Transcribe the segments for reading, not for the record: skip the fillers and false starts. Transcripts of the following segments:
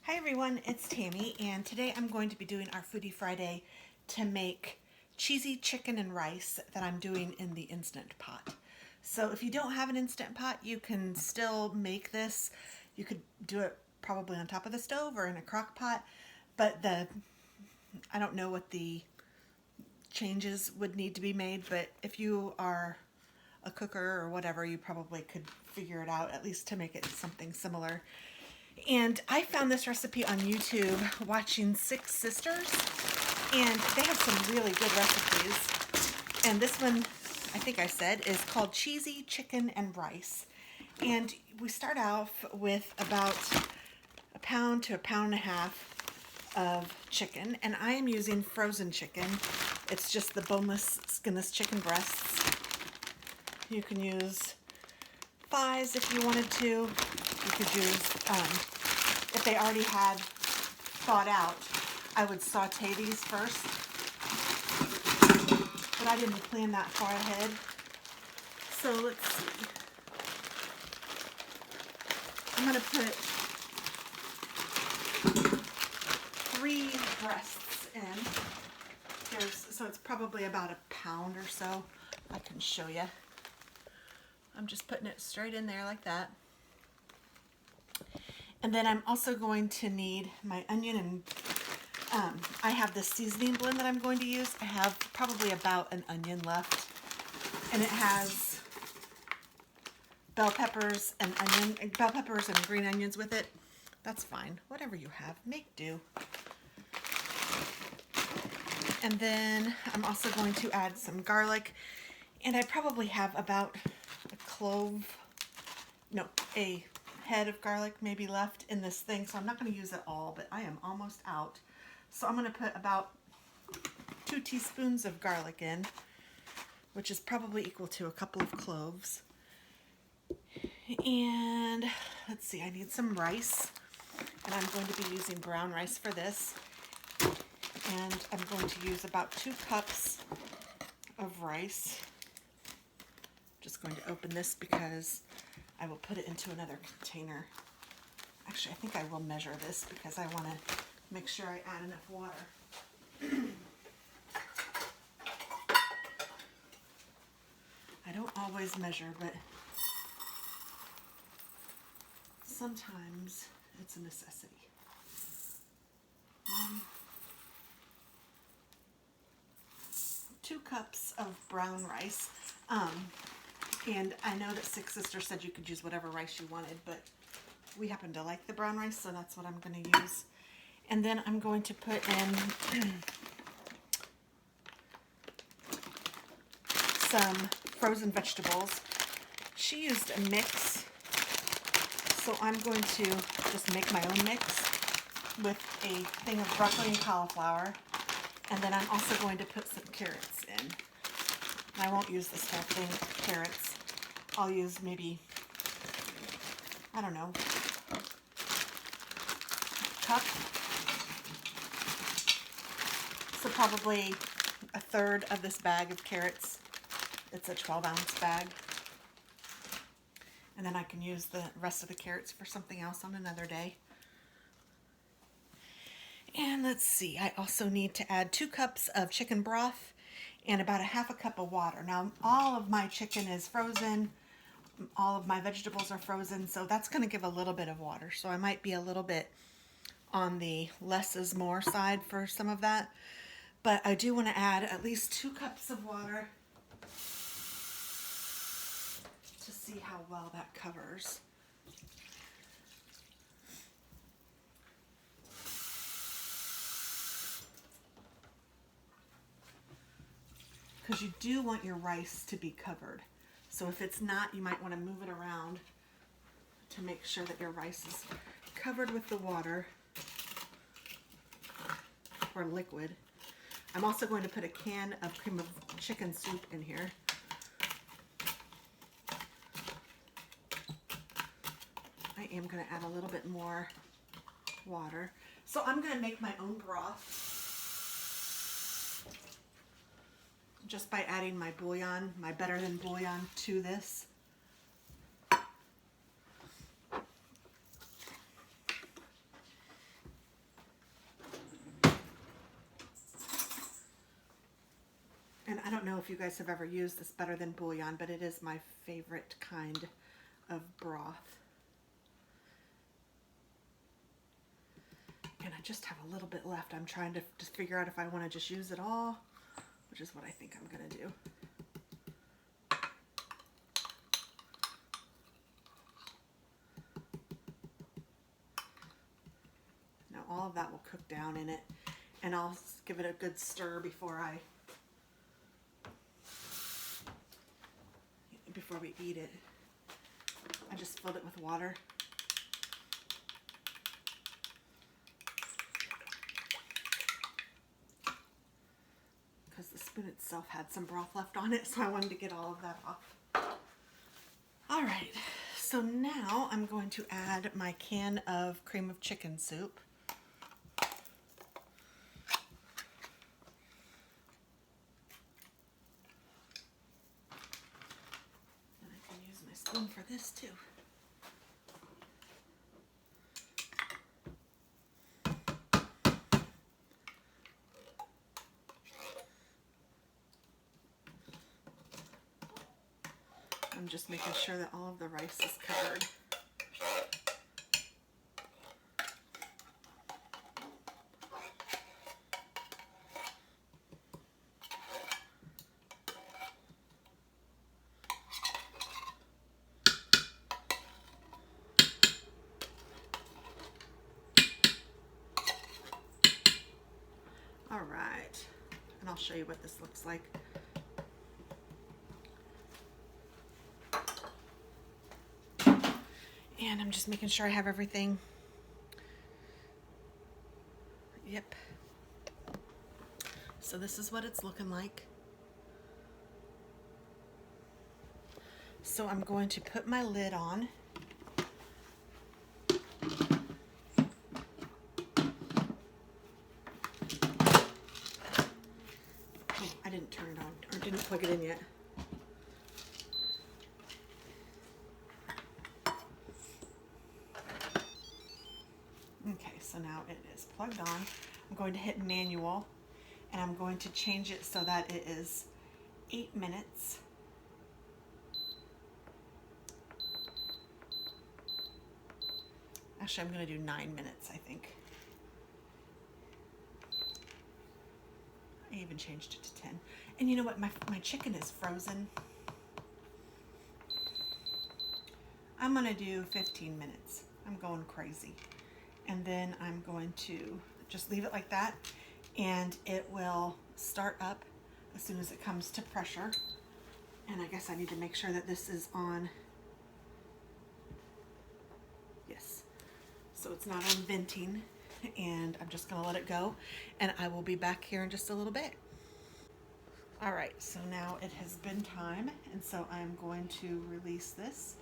Hi everyone, it's Tammy, and today I'm going to be doing our Foodie Friday to make cheesy chicken and rice that I'm doing in the Instant Pot. So if you don't have an Instant Pot, you can still make this. You could do it probably on top of the stove or in a crock pot, but I don't know what the changes would need to be made, but if you are a cooker or whatever, you probably could figure it out, at least to make it something similar. And I found this recipe on YouTube watching Six Sisters, and they have some really good recipes. And this one, I think I said, is called Cheesy Chicken and Rice. And we start off with about a pound to a pound and a half of chicken, and I am using frozen chicken. It's just the boneless, skinless chicken breasts. You can use thighs if you wanted to. You could use, if they already had thawed out, I would saute these first. But I didn't plan that far ahead. So let's see. I'm going to put 3 breasts in. So it's probably about a pound or so. I can show you. I'm just putting it straight in there like that. And then I'm also going to need my onion, and I have this seasoning blend that I'm going to use. I have probably about an onion left, and it has bell peppers and green onions with it. That's fine, whatever you have, make do. And then I'm also going to add some garlic, and I probably have about a head of garlic maybe left in this thing, so I'm not going to use it all, but I am almost out. So I'm going to put about 2 teaspoons of garlic in, which is probably equal to a couple of cloves. And let's see, I need some rice, and I'm going to be using brown rice for this. And I'm going to use about 2 cups of rice. Just going to open this because I will put it into another container. Actually, I think I will measure this because I want to make sure I add enough water. I don't always measure, but sometimes it's a necessity. 2 cups of brown rice. And I know that Six Sisters said you could use whatever rice you wanted, but we happen to like the brown rice, so that's what I'm going to use. And then I'm going to put in some frozen vegetables. She used a mix, so I'm going to just make my own mix with a thing of broccoli and cauliflower. And then I'm also going to put some carrots in. And I won't use this whole thing of carrots. I'll use maybe, I don't know, a cup. So probably a third of this bag of carrots. It's a 12-ounce bag. And then I can use the rest of the carrots for something else on another day. And let's see, I also need to add 2 cups of chicken broth and about a half a cup of water. Now, all of my chicken is frozen. All of my vegetables are frozen, so that's going to give a little bit of water. So I might be a little bit on the less is more side for some of that. But I do want to add at least 2 cups of water to see how well that covers. Because you do want your rice to be covered. So if it's not, you might want to move it around to make sure that your rice is covered with the water or liquid. I'm also going to put a can of cream of chicken soup in here. I am going to add a little bit more water. So I'm going to make my own broth just by adding my bouillon, my better than bouillon, to this. if you guys have ever used this better than bouillon, but it is my favorite kind of broth. And I just have a little bit left. I'm trying to just figure out if I want to just use it all, which is what I think I'm going to do. Now all of that will cook down in it, and I'll give it a good stir before we eat it. I just filled it with water. Because the spoon itself had some broth left on it, so I wanted to get all of that off. All right, so now I'm going to add my can of cream of chicken soup. And I can use my spoon for this too. I'm just making sure that all of the rice is covered. All right, and I'll show you what this looks like. And I'm just making sure I have everything. Yep. So this is what it's looking like. So I'm going to put my lid on. Oh, I didn't turn it on, or didn't plug it in yet. Okay, so now it is plugged on. I'm going to hit manual, and I'm going to change it so that it is 8 minutes. Actually, I'm going to do 9 minutes, I think. I even changed it to 10. And you know what? My chicken is frozen. I'm going to do 15 minutes. I'm going crazy. And then I'm going to just leave it like that, and it will start up as soon as it comes to pressure. And I guess I need to make sure that this is on. Yes. So it's not on venting, and I'm just going to let it go, and I will be back here in just a little bit. All right, so now it has been time, and so I'm going to release this.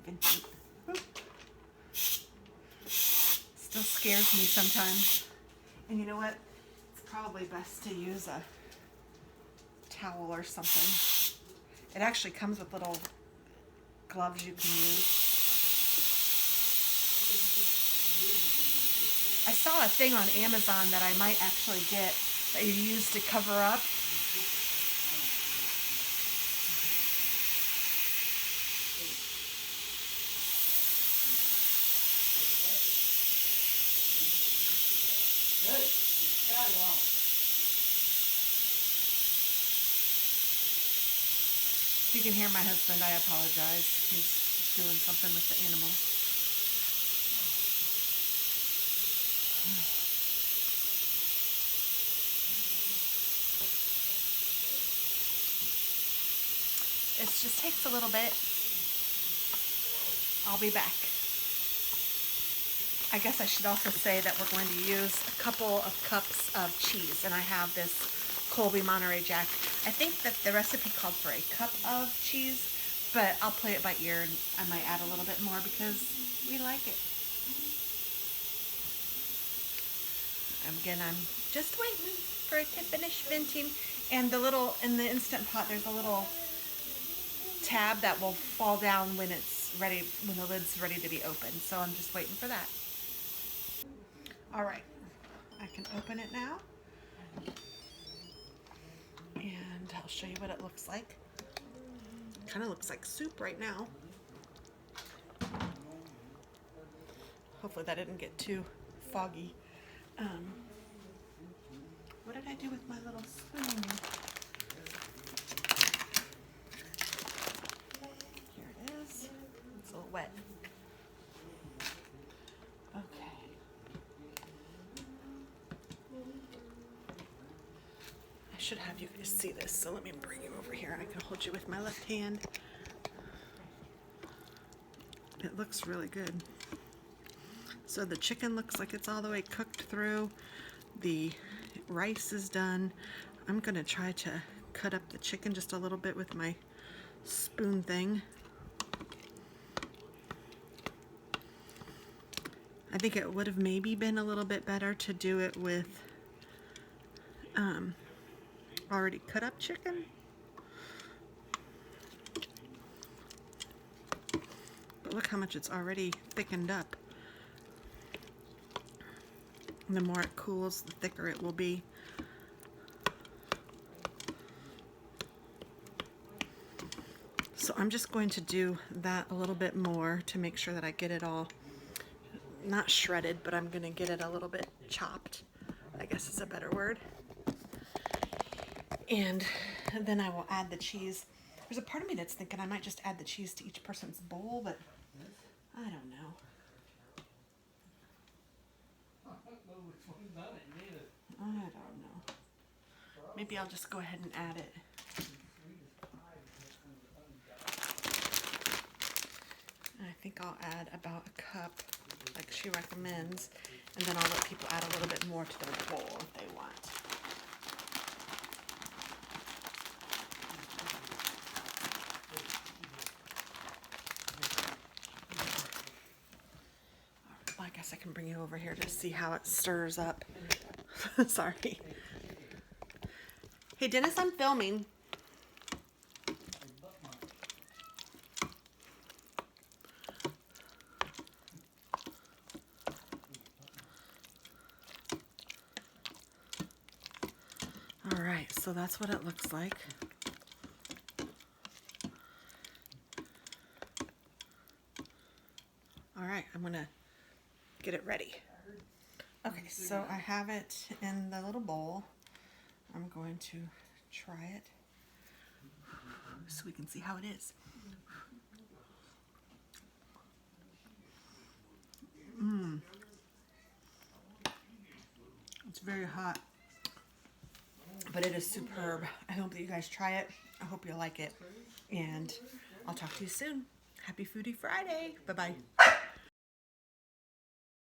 Venting. Still scares me sometimes. And you know what? It's probably best to use a towel or something. It actually comes with little gloves you can use. I saw a thing on Amazon that I might actually get that you use to cover up. If you can hear my husband, I apologize. He's doing something with the animal. It just takes a little bit. I'll be back. I guess I should also say that we're going to use a couple of cups of cheese, and I have this Colby Monterey Jack. I think that the recipe called for a cup of cheese, but I'll play it by ear, and I might add a little bit more because we like it. Again, I'm just waiting for it to finish venting. And the little, in the Instant Pot, there's a little tab that will fall down when it's ready, when the lid's ready to be opened. So I'm just waiting for that. All right, I can open it now. And I'll show you what it looks like. Kind of looks like soup right now. Hopefully that didn't get too foggy. What did I do with my little spoon? Here it is. It's a little wet. Okay. I should have you guys see this, so let me bring you over here and I can hold you with my left hand. It looks really good. So the chicken looks like it's all the way cooked through. The rice is done. I'm gonna try to cut up the chicken just a little bit with my spoon thing. I think it would have maybe been a little bit better to do it with already cut up chicken. But look how much it's already thickened up. And the more it cools, the thicker it will be. So I'm just going to do that a little bit more to make sure that I get it all, not shredded, but I'm going to get it a little bit chopped, I guess is a better word. And then I will add the cheese. There's a part of me that's thinking I might just add the cheese to each person's bowl, but I don't know. I don't know. Maybe I'll just go ahead and add it. I think I'll add about a cup, like she recommends, and then I'll let people add a little bit more to their bowl if they want. Well, I guess I can bring you over here to see how it stirs up. Sorry. Hey, Dennis, I'm filming. All right, so that's what it looks like. All right, I'm gonna get it ready. Okay, so I have it in the little bowl. I'm going to try it so we can see how it is. It's very hot, but it is superb. I hope that you guys try it. I hope you like it, and I'll talk to you soon. Happy Foodie Friday. Bye-bye.